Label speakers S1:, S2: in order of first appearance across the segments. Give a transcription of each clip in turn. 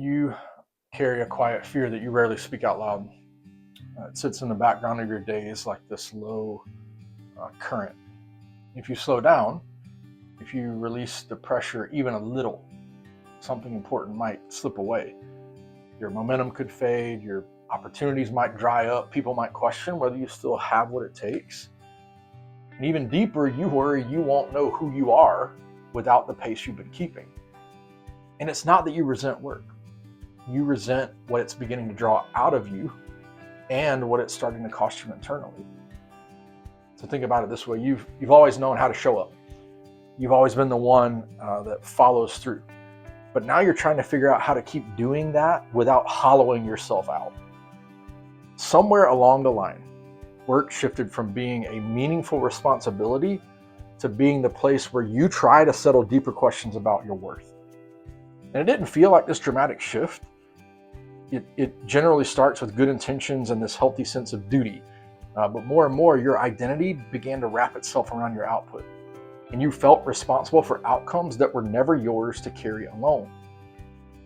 S1: you carry a quiet fear that you rarely speak out loud. It sits in the background of your days like this low current. If you slow down, if you release the pressure even a little, something important might slip away. Your momentum could fade, your opportunities might dry up, people might question whether you still have what it takes. And even deeper, you worry you won't know who you are without the pace you've been keeping. And it's not that you resent work. You resent what it's beginning to draw out of you and what it's starting to cost you internally. So think about it this way. You've always known how to show up. You've always been the one that follows through. But now you're trying to figure out how to keep doing that without hollowing yourself out. Somewhere along the line, work shifted from being a meaningful responsibility to being the place where you try to settle deeper questions about your worth. And it didn't feel like this dramatic shift. It generally starts with good intentions and this healthy sense of duty. But more and more, your identity began to wrap itself around your output. And you felt responsible for outcomes that were never yours to carry alone.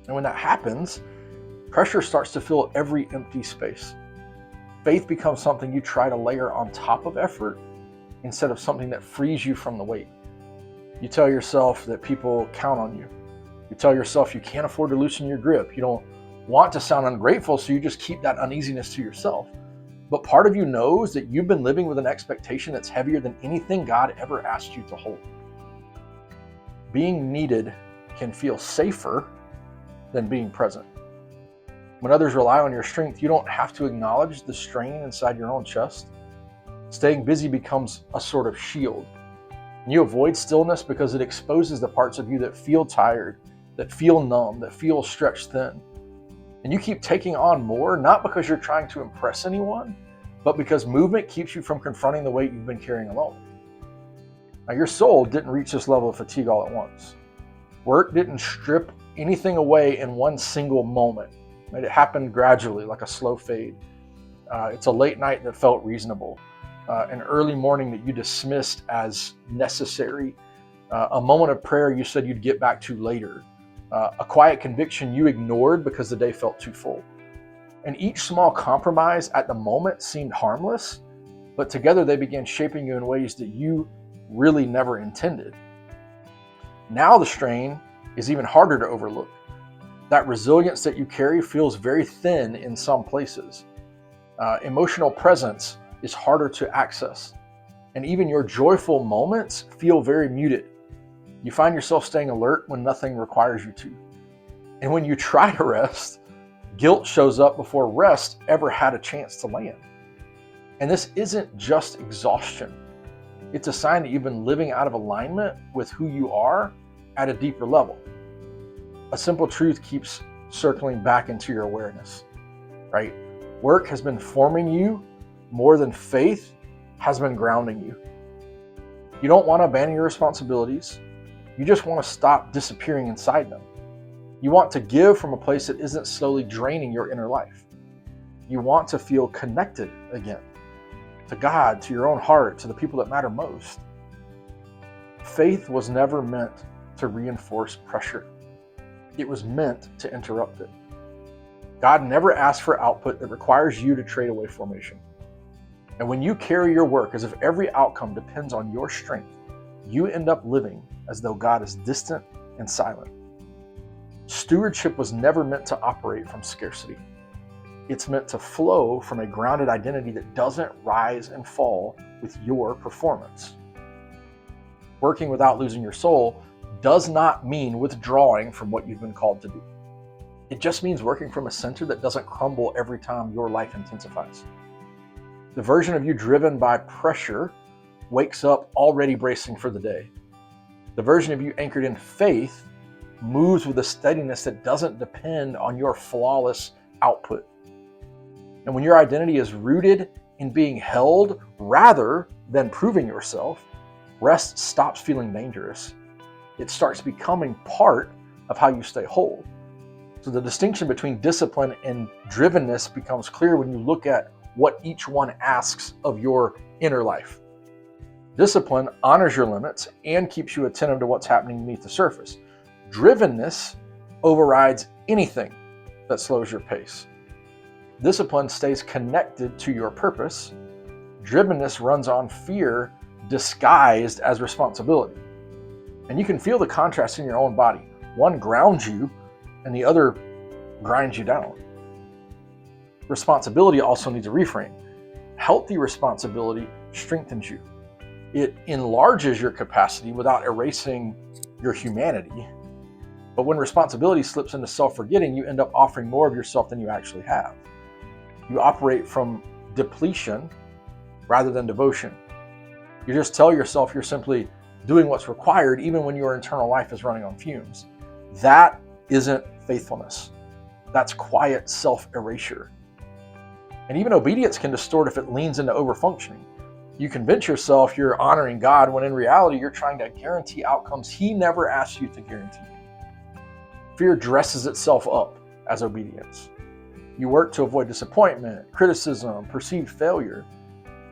S1: And when that happens, pressure starts to fill every empty space. Faith becomes something you try to layer on top of effort instead of something that frees you from the weight. You tell yourself that people count on you. You tell yourself you can't afford to loosen your grip. You don't want to sound ungrateful, so you just keep that uneasiness to yourself. But part of you knows that you've been living with an expectation that's heavier than anything God ever asked you to hold. Being needed can feel safer than being present. When others rely on your strength, you don't have to acknowledge the strain inside your own chest. Staying busy becomes a sort of shield. And you avoid stillness because it exposes the parts of you that feel tired, that feel numb, that feel stretched thin. And you keep taking on more, not because you're trying to impress anyone, but because movement keeps you from confronting the weight you've been carrying alone. Now, your soul didn't reach this level of fatigue all at once. Work didn't strip anything away in one single moment. It happened gradually, like a slow fade. It's a late night that felt reasonable, an early morning that you dismissed as necessary, a moment of prayer you said you'd get back to later, a quiet conviction you ignored because the day felt too full. And each small compromise at the moment seemed harmless, but together they began shaping you in ways that you really never intended. Now the strain is even harder to overlook. That resilience that you carry feels very thin in some places. Emotional presence is harder to access. And even your joyful moments feel very muted. You find yourself staying alert when nothing requires you to. And when you try to rest, guilt shows up before rest ever had a chance to land. And this isn't just exhaustion. It's a sign that you've been living out of alignment with who you are at a deeper level. A simple truth keeps circling back into your awareness, right? Work has been forming you more than faith has been grounding you. You don't want to abandon your responsibilities. You just want to stop disappearing inside them. You want to give from a place that isn't slowly draining your inner life. You want to feel connected again to God, to your own heart, to the people that matter most. Faith was never meant to reinforce pressure. It was meant to interrupt it. God never asked for output that requires you to trade away formation. And when you carry your work as if every outcome depends on your strength, you end up living as though God is distant and silent. Stewardship was never meant to operate from scarcity. It's meant to flow from a grounded identity that doesn't rise and fall with your performance. Working without losing your soul does not mean withdrawing from what you've been called to do. It just means working from a center that doesn't crumble every time your life intensifies. The version of you driven by pressure wakes up already bracing for the day. The version of you anchored in faith moves with a steadiness that doesn't depend on your flawless output. And when your identity is rooted in being held rather than proving yourself, rest stops feeling dangerous. It starts becoming part of how you stay whole. So the distinction between discipline and drivenness becomes clear when you look at what each one asks of your inner life. Discipline honors your limits and keeps you attentive to what's happening beneath the surface. Drivenness overrides anything that slows your pace. Discipline stays connected to your purpose. Drivenness runs on fear disguised as responsibility. And you can feel the contrast in your own body. One grounds you and the other grinds you down. Responsibility also needs a reframe. Healthy responsibility strengthens you. It enlarges your capacity without erasing your humanity. But when responsibility slips into self-forgetting, you end up offering more of yourself than you actually have. You operate from depletion rather than devotion. You just tell yourself you're simply doing what's required even when your internal life is running on fumes. That isn't faithfulness. That's quiet self-erasure. And even obedience can distort if it leans into overfunctioning. You convince yourself you're honoring God when in reality you're trying to guarantee outcomes He never asked you to guarantee. Fear dresses itself up as obedience. You work to avoid disappointment, criticism, perceived failure.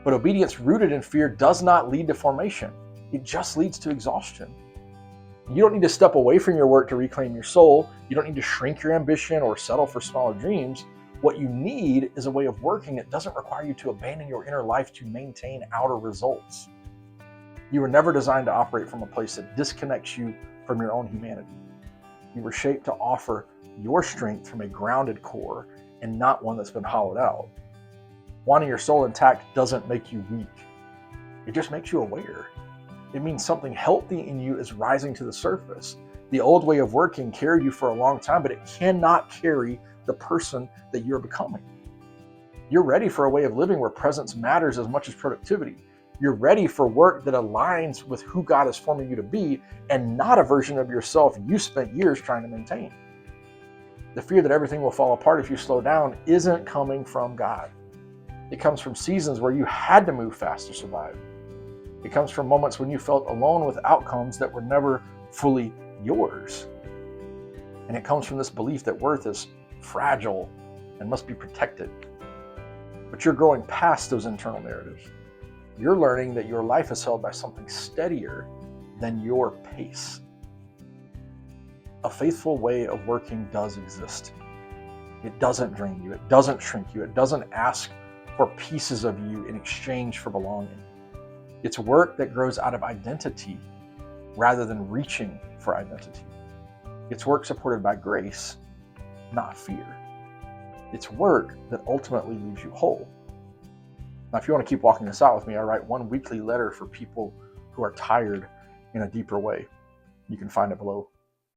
S1: But obedience rooted in fear does not lead to formation. It just leads to exhaustion. You don't need to step away from your work to reclaim your soul. You don't need to shrink your ambition or settle for smaller dreams. What you need is a way of working that doesn't require you to abandon your inner life to maintain outer results. You were never designed to operate from a place that disconnects you from your own humanity. You were shaped to offer your strength from a grounded core and not one that's been hollowed out. Wanting your soul intact doesn't make you weak. It just makes you aware. It means something healthy in you is rising to the surface. The old way of working carried you for a long time, but it cannot carry the person that you're becoming. You're ready for a way of living where presence matters as much as productivity. You're ready for work that aligns with who God is forming you to be and not a version of yourself you spent years trying to maintain. The fear that everything will fall apart if you slow down isn't coming from God. It comes from seasons where you had to move fast to survive. It comes from moments when you felt alone with outcomes that were never fully yours. And it comes from this belief that worth is fragile and must be protected. But you're growing past those internal narratives. You're learning that your life is held by something steadier than your pace. A faithful way of working does exist. It doesn't drain you. It doesn't shrink you. It doesn't ask for pieces of you in exchange for belonging. It's work that grows out of identity rather than reaching for identity. It's work supported by grace, not fear. It's work that ultimately leaves you whole. Now, if you want to keep walking this out with me, I write one weekly letter for people who are tired in a deeper way. You can find it below